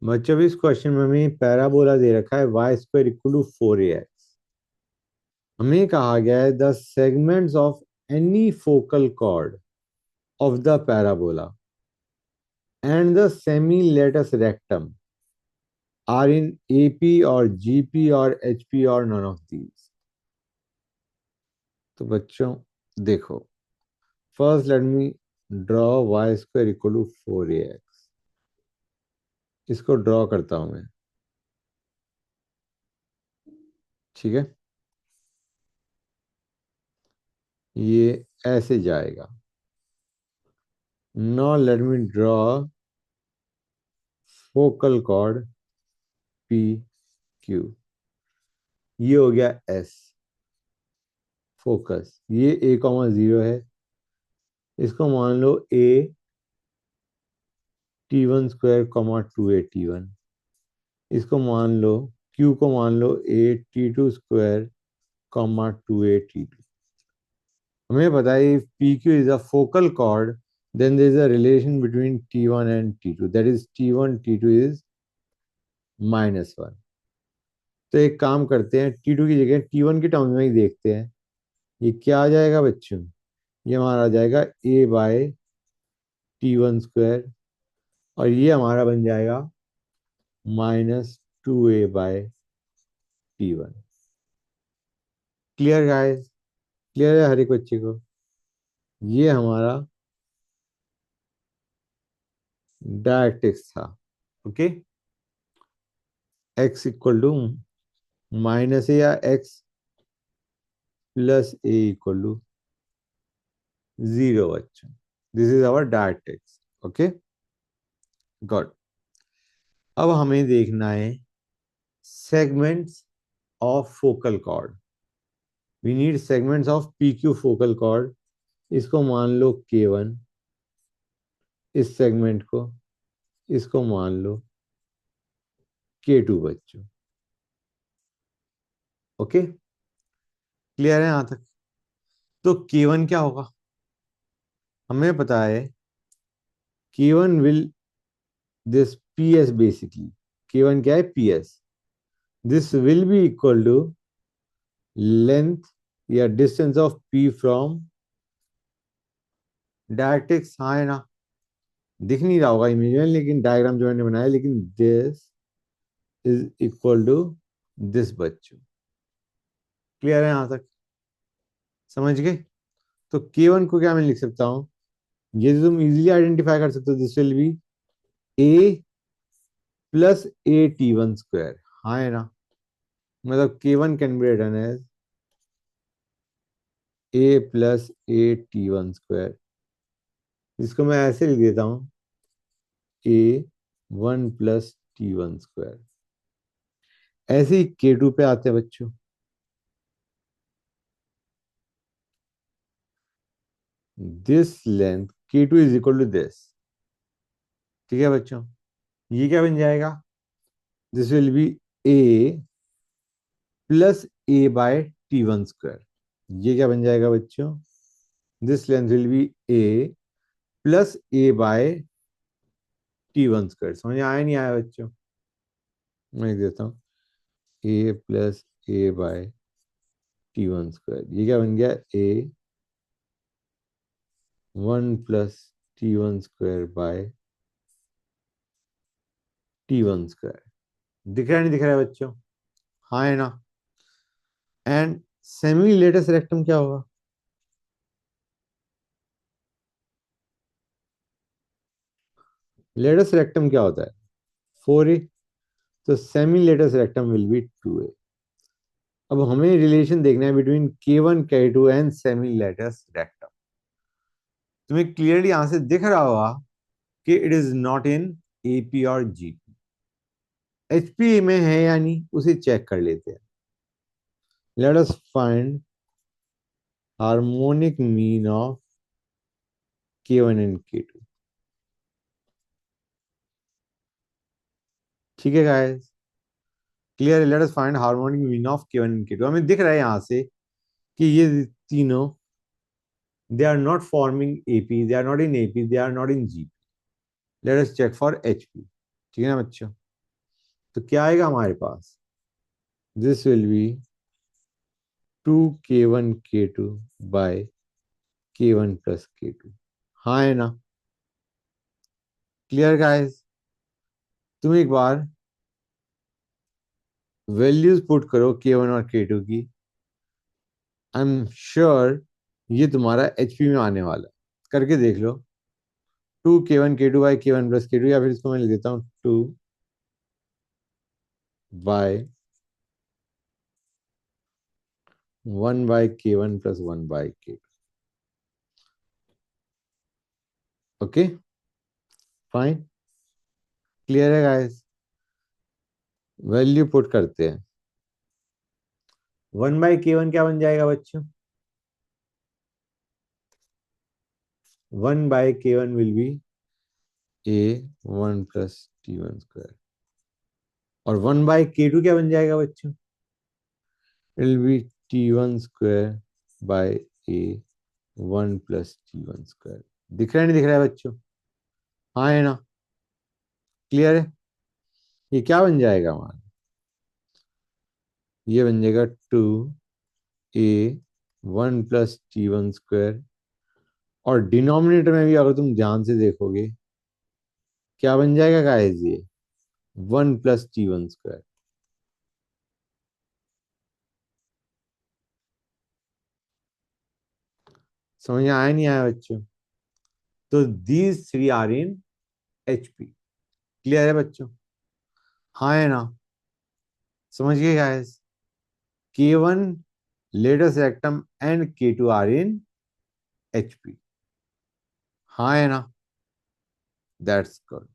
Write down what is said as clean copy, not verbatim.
बच्चों भी इस क्वेश्चन में हमें पैराबोला दे रखा है Y square equal to 4ax। हमें कहा गया है the segments of any focal chord of the parabola and the semi latus rectum are in AP और GP और HP और नन ऑफ दीज। तो बच्चों देखो, first let me draw y square equal to 4ax। इसको draw करता हूं मैं, ठीक है। ये ऐसे जाएगा। Now let me draw focal cord PQ। ये हो गया S फोकस। ये A,0 है। इसको मान लो A T1 square comma 2A T1। इसको मान लो Q को मान लो A T2 square comma 2A T2। हमें पता है PQ is a focal cord, then there is a relation between T1 and T2, that is T1 T2 is -1। तो एक काम करते हैं, T2 की जगह T1 की टर्म्स में ही देखते हैं। ये क्या आ जाएगा बच्चों? ये हमारा आ जाएगा A/T1 स्क्वायर और ये हमारा बन जाएगा -2A/T1। Clear guys? क्लियर है हर एक बच्चे को? ये हमारा डायरेक्ट्रिक्स था। Okay, x equal to -A या x plus A equal to 0 बच्चों। This is our directrix. Okay, god. अब हमें देखना है segments of focal chord. We need segments of PQ focal chord. इसको मान लो K1, इस सेगमेंट को। इसको मान लो K2 बच्चों। ओके, क्लियर है यहां तक? तो K1 क्या होगा? हमें पता है K1 will this PS basically. K1 क्या है? PS। This will be equal to length या distance of P from directrix. हाँ है ना? दिख नहीं रहा होगा इमेज में, लेकिन डायग्राम जो मैंने बनाया, लेकिन this is equal to this बच्चों। क्लियर है यहां तक? समझ गए? तो K1 को क्या मैं लिख सकता हूं? ये तो तुम इजीली आइडेंटिफाई कर सकते हो। This will be A plus A T1 square. हाँ है ना? मतलब K1 can be written as A plus A T1 square. इसको मैं ऐसे लिख देता हूं, A1 प्लस T1 स्क्वायर। ऐसे ही K2 पे आते हैं बच्चों। This length K2 is equal to this. ठीक है बच्चों? ये क्या बन जाएगा? This will be A plus A/T1 square. ये क्या बन जाएगा बच्चों? This length will be A plus A/T1 square. समझ आया नहीं आया बच्चों? मैं लिख देता हूँ A प्लस A/T1 स्क्वायर। ये क्या बन गया? A1 plus T1 स्क्वायर/T1 square. दिख रहा है नहीं दिख रहा है बच्चों? हाँ है ना? एंड सेमी लेटस रेक्टम क्या होगा? लेटस रेक्टम क्या होता है? 4A। तो semi latus rectum will be 2A। अब हमें रिलेशन देखना है between K1 K2 and semi latus rectum. तुम्हें क्लियरली यहां से दिख रहा होगा कि it is not in AP और GP। HP में है या नहीं उसे चेक कर लेते हैं। Let us find harmonic mean of K1 and K2। ठीक है गाइस? क्लियर है? Let us find harmonic mean of K1 and K2। हमें दिख रहा है यहां से कि ये तीनों they are not forming AP, they are not in AP, they are not in GP। Let us check for HP। ठीक है ना बच्चों? तो क्या आएगा हमारे पास, this will be 2k1k2 by k1 plus k2। हाँ है ना? Clear guys? तुम एक बार वैल्यूज पुट करो k1 और k2 की, आई एम श्योर ये तुम्हारा एचपी में आने वाला है। करके देख लो। 2k1k2 by k1 plus k2, या फिर इसको मैं लिख देता हूँ 2 by 1 by k1 plus 1 by k2। Okay fine, clear है गाइस? वैल्यू पुट करते हैं। 1/k1 क्या बन जाएगा बच्चों? 1/k1 will be a1 plus t1 square, और 1/k2 क्या बन जाएगा बच्चों? It will be t1 square by a1 plus t1 square. दिख रहा है नहीं दिख रहा है बच्चों? हाँ है ना? क्लियर है? ये क्या बन जाएगा हमारा? ये बन जाएगा 2a1 प्लस t1 स्क्वायर, और डिनोमिनेटर में भी अगर तुम ध्यान से देखोगे क्या बन जाएगा गाइस, ये 1 प्लस t1 स्क्वायर। समझ में आया नहीं आया बच्चों? तो these three are in HP. Clear है बच्चों? हाँ है ना? समझ गए guys? k1 latus rectum and k2 are in HP. हाँ है ना? That's good.